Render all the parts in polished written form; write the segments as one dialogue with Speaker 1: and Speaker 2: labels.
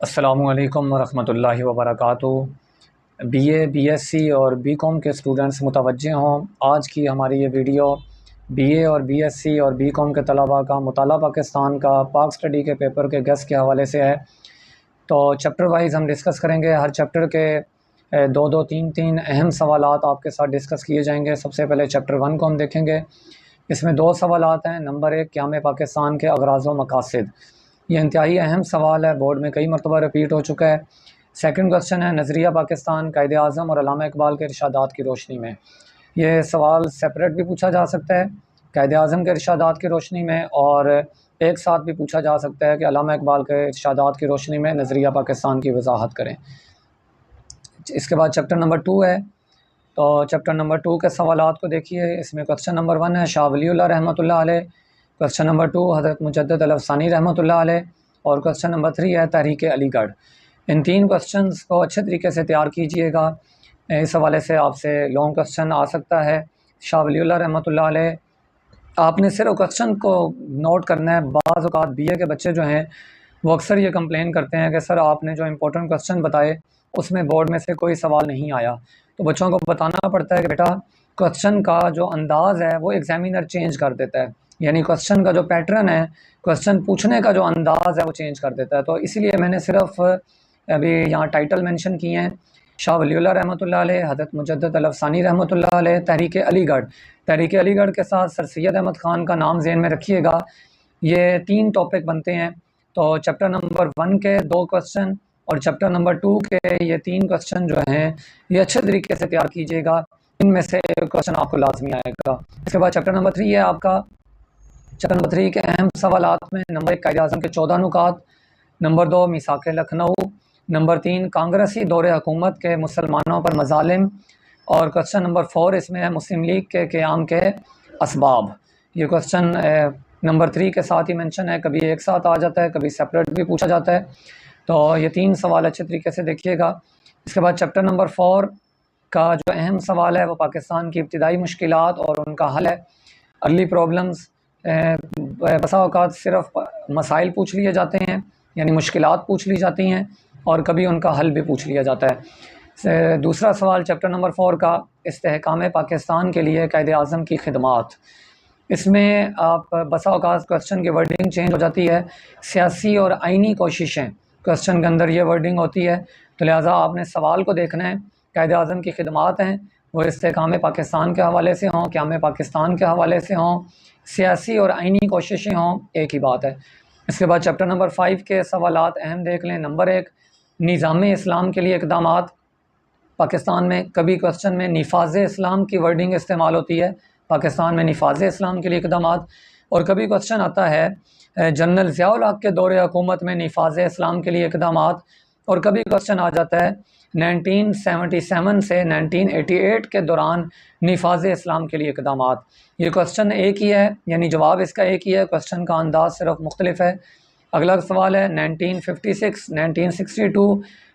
Speaker 1: السلام علیکم ورحمۃ اللہ وبرکاتہ۔ B A B S C اور بی کام کے اسٹوڈنٹس متوجہ ہوں، آج کی ہماری یہ ویڈیو بی اے اور بی ایس سی اور بی کام کے طلباء کا مطالعہ پاکستان کا پاک اسٹڈی کے پیپر کے گیس کے حوالے سے ہے۔ تو چیپٹر وائز ہم ڈسکس کریں گے، ہر چیپٹر کے دو تین اہم سوالات آپ کے ساتھ ڈسکس کیے جائیں گے۔ سب سے پہلے چیپٹر 1 کو ہم دیکھیں گے، اس میں 2 سوالات ہیں۔ نمبر 1، قیام پاکستان کے اغراض و مقاصد، یہ انتہائی اہم سوال ہے، بورڈ میں کئی مرتبہ ریپیٹ ہو چکا ہے۔ سیکنڈ کوسچن ہے، نظریہ پاکستان قائد اعظم اور علامہ اقبال کے ارشادات کی روشنی میں۔ یہ سوال سیپریٹ بھی پوچھا جا سکتا ہے قائد اعظم کے ارشادات کی روشنی میں، اور ایک ساتھ بھی پوچھا جا سکتا ہے کہ علامہ اقبال کے ارشادات کی روشنی میں نظریہ پاکستان کی وضاحت کریں۔ اس کے بعد چیپٹر نمبر 2 ہے، تو چیپٹر نمبر 2 کے سوالات کو دیکھیے۔ اس میں کوسچن نمبر 1 ہے شاہ ولی اللہ رحمۃ اللہ علیہ، کوسچن نمبر 2 حضرت مجدد الافسانی رحمۃ اللہ علیہ، اور کوسچن نمبر 3 ہے تحریک علی گڑھ۔ ان 3 کوسچنز کو اچھے طریقے سے تیار کیجئے گا، اس حوالے سے آپ سے لانگ کوسچن آ سکتا ہے۔ شاہ ولی اللہ رحمۃ اللہ علیہ، آپ نے صرف کوسچن کو نوٹ کرنا ہے۔ بعض اوقات بی اے کے بچے جو ہیں وہ اکثر یہ کمپلین کرتے ہیں کہ سر آپ نے جو امپورٹنٹ کوسچن بتائے اس میں بورڈ میں سے کوئی سوال نہیں آیا، تو بچوں کو بتانا پڑتا ہے کہ بیٹا کوسچن کا جو انداز ہے وہ ایگزامینر چینج کر دیتا ہے، یعنی کوسچن کا جو پیٹرن ہے، کوسچن پوچھنے کا جو انداز ہے وہ چینج کر دیتا ہے۔ تو اسی لیے میں نے صرف ابھی یہاں ٹائٹل مینشن کیے ہیں، شاہ ولی اللہ رحمۃ اللہ علیہ، حضرت مجدد الافسانی رحمۃ اللہ علیہ، تحریک علی گڑھ۔ تحریک علی گڑھ کے ساتھ سر سید احمد خان کا نام ذہن میں رکھیے گا۔ یہ 3 ٹاپک بنتے ہیں، تو چیپٹر نمبر 1 کے 2 کوسچن اور چیپٹر نمبر 2 کے یہ 3 کوسچن جو ہیں یہ اچھے طریقے سے تیار کیجیے گا، ان میں سے ایک کوسچن آپ کو لازمی آئے گا۔ اس کے بعد چیپٹر نمبر 3 ہے آپ کا، چیپٹر نمبر 3 کے اہم سوالات میں نمبر 1 قائد اعظم کے 14 نکات، نمبر 2 میثاق لکھنؤ، نمبر 3 کانگریسی دور حکومت کے مسلمانوں پر مظالم، اور کوسچن نمبر 4 اس میں ہے مسلم لیگ کے قیام کے اسباب۔ یہ کوسچن نمبر 3 کے ساتھ ہی مینشن ہے، کبھی ایک ساتھ آ جاتا ہے، کبھی سیپریٹ بھی پوچھا جاتا ہے، تو یہ 3 سوال اچھے طریقے سے دیکھیے گا۔ اس کے بعد چیپٹر نمبر 4 کا جو اہم سوال ہے وہ پاکستان کی ابتدائی مشکلات اور ان کا حل ہے۔ ارلی پرابلمز، بسا اوقات صرف مسائل پوچھ لیے جاتے ہیں، یعنی مشکلات پوچھ لی جاتی ہیں، اور کبھی ان کا حل بھی پوچھ لیا جاتا ہے۔ دوسرا سوال چیپٹر نمبر 4 کا، استحکام پاکستان کے لیے قائد اعظم کی خدمات۔ اس میں آپ بسا اوقات کوسچن کی ورڈنگ چینج ہو جاتی ہے، سیاسی اور آئینی کوششیں کوسچن کے اندر یہ ورڈنگ ہوتی ہے، تو لہٰذا آپ نے سوال کو دیکھنا ہے۔ قائد اعظم کی خدمات ہیں وہ استحکام پاکستان کے حوالے سے ہوں، قیام پاکستان کے حوالے سے ہوں، سیاسی اور آئینی کوششیں ہوں، ایک ہی بات ہے۔ اس کے بعد چیپٹر نمبر 5 کے سوالات اہم دیکھ لیں۔ نمبر 1، نظام اسلام کے لیے اقدامات پاکستان میں۔ کبھی کوسچن میں نفاذ اسلام کی ورڈنگ استعمال ہوتی ہے، پاکستان میں نفاذ اسلام کے لیے اقدامات، اور کبھی کوسچن آتا ہے جنرل ضیاء الحق کے دور حکومت میں نفاذ اسلام کے لیے اقدامات، اور کبھی کوسچن آ جاتا ہے 1977 سے 1988 کے دوران نفاذ اسلام کے لیے اقدامات۔ یہ کوسچن ایک ہی ہے، یعنی جواب اس کا ایک ہی ہے، کوسچن کا انداز صرف مختلف ہے۔ اگلا سوال ہے 1956، 1962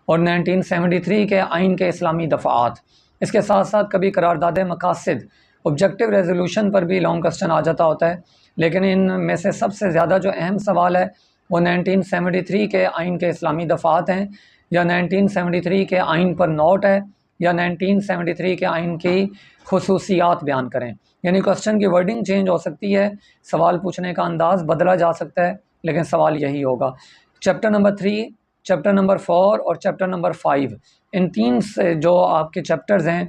Speaker 1: اور 1973 کے آئین کے اسلامی دفعات۔ اس کے ساتھ ساتھ کبھی قرارداد مقاصد، آبجیکٹیو ریزولوشن پر بھی لانگ کوسچن آ جاتا ہوتا ہے، لیکن ان میں سے سب سے زیادہ جو اہم سوال ہے وہ 1973 کے آئین کے اسلامی دفعات ہیں، یا 1973 کے آئین پر نوٹ ہے، یا 1973 کے آئین کی خصوصیات بیان کریں۔ یعنی کوسچن کی ورڈنگ چینج ہو سکتی ہے، سوال پوچھنے کا انداز بدلا جا سکتا ہے، لیکن سوال یہی ہوگا۔ چیپٹر نمبر 3، چیپٹر نمبر 4 اور چیپٹر نمبر 5، ان 3 سے جو آپ کے چیپٹرز ہیں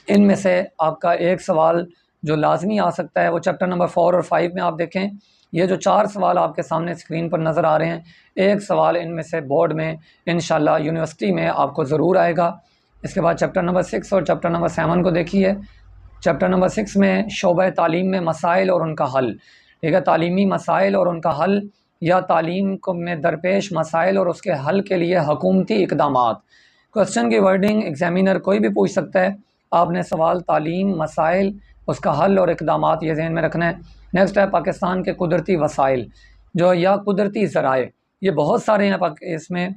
Speaker 1: ان میں سے آپ کا ایک سوال جو لازمی آ سکتا ہے وہ چیپٹر نمبر 4 اور 5 میں آپ دیکھیں۔ یہ جو 4 سوال آپ کے سامنے اسکرین پر نظر آ رہے ہیں، ایک سوال ان میں سے بورڈ میں انشاءاللہ یونیورسٹی میں آپ کو ضرور آئے گا۔ اس کے بعد چیپٹر نمبر 6 اور چیپٹر نمبر 7 کو دیکھیے۔ چیپٹر نمبر 6 میں شعبہ تعلیم میں مسائل اور ان کا حل، ٹھیک ہے، تعلیمی مسائل اور ان کا حل، یا تعلیم کو میں درپیش مسائل اور اس کے حل کے لیے حکومتی اقدامات۔ کوسچن کی ورڈنگ ایگزامینر کوئی بھی پوچھ سکتا ہے، آپ نے سوال تعلیم، مسائل، اس کا حل اور اقدامات یہ ذہن میں رکھنا ہے۔ نیکسٹ ہے پاکستان کے قدرتی وسائل جو یا قدرتی ذرائع، یہ بہت سارے ہیں اس میں،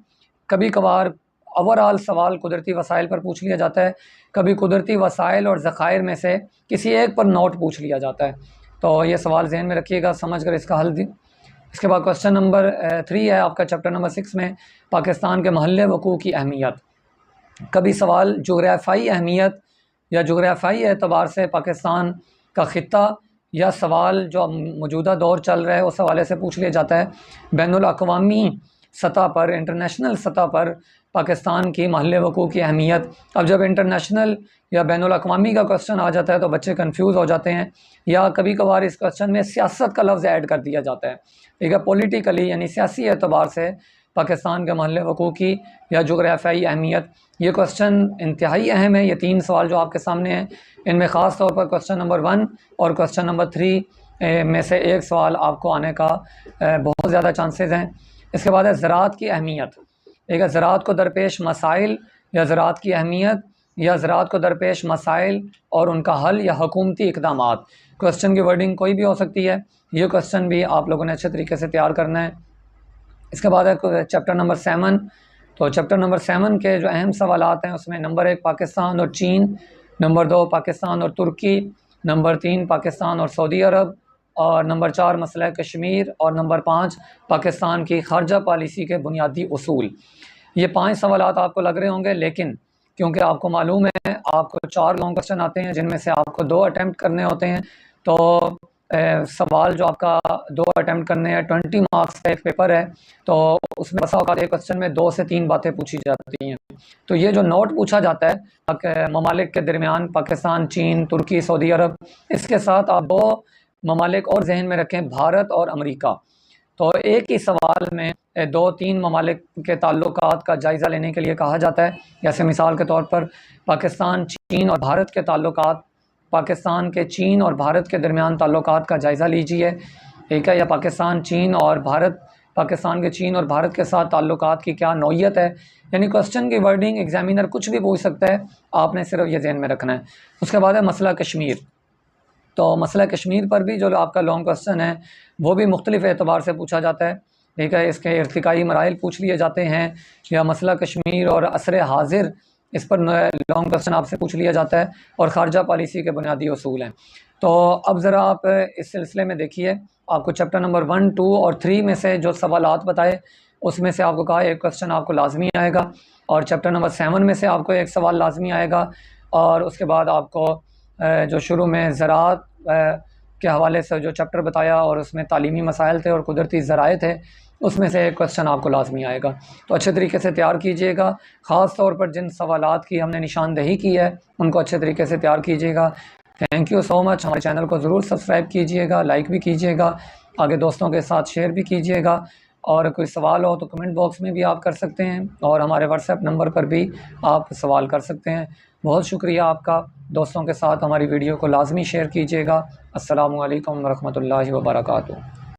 Speaker 1: کبھی کبھار اوورآل سوال قدرتی وسائل پر پوچھ لیا جاتا ہے، کبھی قدرتی وسائل اور ذخائر میں سے کسی ایک پر نوٹ پوچھ لیا جاتا ہے، تو یہ سوال ذہن میں رکھیے گا، سمجھ کر اس کا حل اس کے بعد کوسچن نمبر 3 ہے آپ کا چیپٹر نمبر 6 میں پاکستان کے محل وقوع کی اہمیت. کبھی سوال جغرافیائی اہمیت یا جغرافیائی اعتبار سے پاکستان کا خطہ یا سوال جو موجودہ دور چل رہا ہے اس حوالے سے پوچھ لیا جاتا ہے. بین الاقوامی سطح پر انٹرنیشنل سطح پر پاکستان کی محل وقوع کی اہمیت. اب جب انٹرنیشنل یا بین الاقوامی کا کوسچن آ جاتا ہے تو بچے کنفیوز ہو جاتے ہیں، یا کبھی کبھار اس کوسچن میں سیاست کا لفظ ایڈ کر دیا جاتا ہے. ٹھیک ہے، پولیٹیکلی یعنی سیاسی اعتبار سے پاکستان کے محل وقوع کی یا جغرافیائی اہمیت. یہ کوسچن انتہائی اہم ہے. یہ 3 سوال جو آپ کے سامنے ہیں ان میں خاص طور پر کوسچن نمبر 1 اور کوسچن نمبر 3 میں سے ایک سوال آپ کو آنے کا بہت زیادہ چانسز ہیں. اس کے بعد ہے زراعت کی اہمیت. ٹھیک ہے، زراعت کو درپیش مسائل یا زراعت کی اہمیت یا زراعت کو درپیش مسائل اور ان کا حل یا حکومتی اقدامات. کوسچن کی ورڈنگ کوئی بھی ہو سکتی ہے. یہ کوسچن بھی آپ لوگوں نے اچھے طریقے سے تیار کرنا ہے. اس کے بعد ہے چیپٹر نمبر 7. تو چیپٹر نمبر 7 کے جو اہم سوالات ہیں اس میں نمبر 1 پاکستان اور چین، نمبر 2 پاکستان اور ترکی، نمبر 3 پاکستان اور سعودی عرب، اور نمبر 4 مسئلہ کشمیر، اور نمبر 5 پاکستان کی خارجہ پالیسی کے بنیادی اصول. یہ 5 سوالات آپ کو لگ رہے ہوں گے، لیکن کیونکہ آپ کو معلوم ہے آپ کو 4 لانگ کوسچن آتے ہیں جن میں سے آپ کو 2 اٹیمپٹ کرنے ہوتے ہیں، تو سوال جو آپ کا 2 اٹیمپٹ کرنے ہیں 20 مارکس کا ایک پیپر ہے، تو اس میں بسا اوقات ایک کوسچن میں 2 سے 3 باتیں پوچھی جاتی ہیں. تو یہ جو نوٹ پوچھا جاتا ہے ممالک کے درمیان پاکستان، چین، ترکی، سعودی عرب، اس کے ساتھ آپ 2 ممالک اور ذہن میں رکھیں، بھارت اور امریکہ. تو ایک ہی سوال میں 2-3 ممالک کے تعلقات کا جائزہ لینے کے لیے کہا جاتا ہے. جیسے مثال کے طور پر پاکستان، چین اور بھارت کے تعلقات، پاکستان کے چین اور بھارت کے درمیان تعلقات کا جائزہ لیجئے. ٹھیک ہے، یا پاکستان، چین اور بھارت، پاکستان کے چین اور بھارت کے ساتھ تعلقات کی کیا نوعیت ہے. یعنی کوسچن کی ورڈنگ ایگزامینر کچھ بھی پوچھ سکتا ہے، آپ نے صرف یہ ذہن میں رکھنا ہے. اس کے بعد ہے مسئلہ کشمیر. تو مسئلہ کشمیر پر بھی جو آپ کا لانگ کوسچن ہے وہ بھی مختلف اعتبار سے پوچھا جاتا ہے. ٹھیک ہے، اس کے ارتقائی مراحل پوچھ لیے جاتے ہیں، یا مسئلہ کشمیر اور عصر حاضر اس پر لانگ کوسچن آپ سے پوچھ لیا جاتا ہے، اور خارجہ پالیسی کے بنیادی اصول ہیں. تو اب ذرا آپ اس سلسلے میں دیکھیے، آپ کو چیپٹر نمبر 1، 2 اور 3 میں سے جو سوالات بتائے اس میں سے آپ کو کہا ایک کوسچن آپ کو لازمی آئے گا، اور چیپٹر نمبر 7 میں سے آپ کو ایک سوال لازمی آئے گا. اور اس کے بعد آپ کو جو شروع میں زراعت کے حوالے سے جو چیپٹر بتایا اور اس میں تعلیمی مسائل تھے اور قدرتی ذرائع تھے، اس میں سے ایک کوسچن آپ کو لازمی آئے گا. تو اچھے طریقے سے تیار کیجئے گا. خاص طور پر جن سوالات کی ہم نے نشاندہی کی ہے ان کو اچھے طریقے سے تیار کیجئے گا. تھینک یو سو مچ. ہمارے چینل کو ضرور سبسکرائب کیجئے گا، لائک بھی کیجئے گا، آگے دوستوں کے ساتھ شیئر بھی کیجئے گا. اور کوئی سوال ہو تو کمنٹ باکس میں بھی آپ کر سکتے ہیں، اور ہمارے واٹس ایپ نمبر پر بھی آپ سوال کر سکتے ہیں. بہت شکریہ آپ کا. دوستوں کے ساتھ ہماری ویڈیو کو لازمی شیئر کیجئے گا. السلام علیکم ورحمۃ اللہ وبرکاتہ.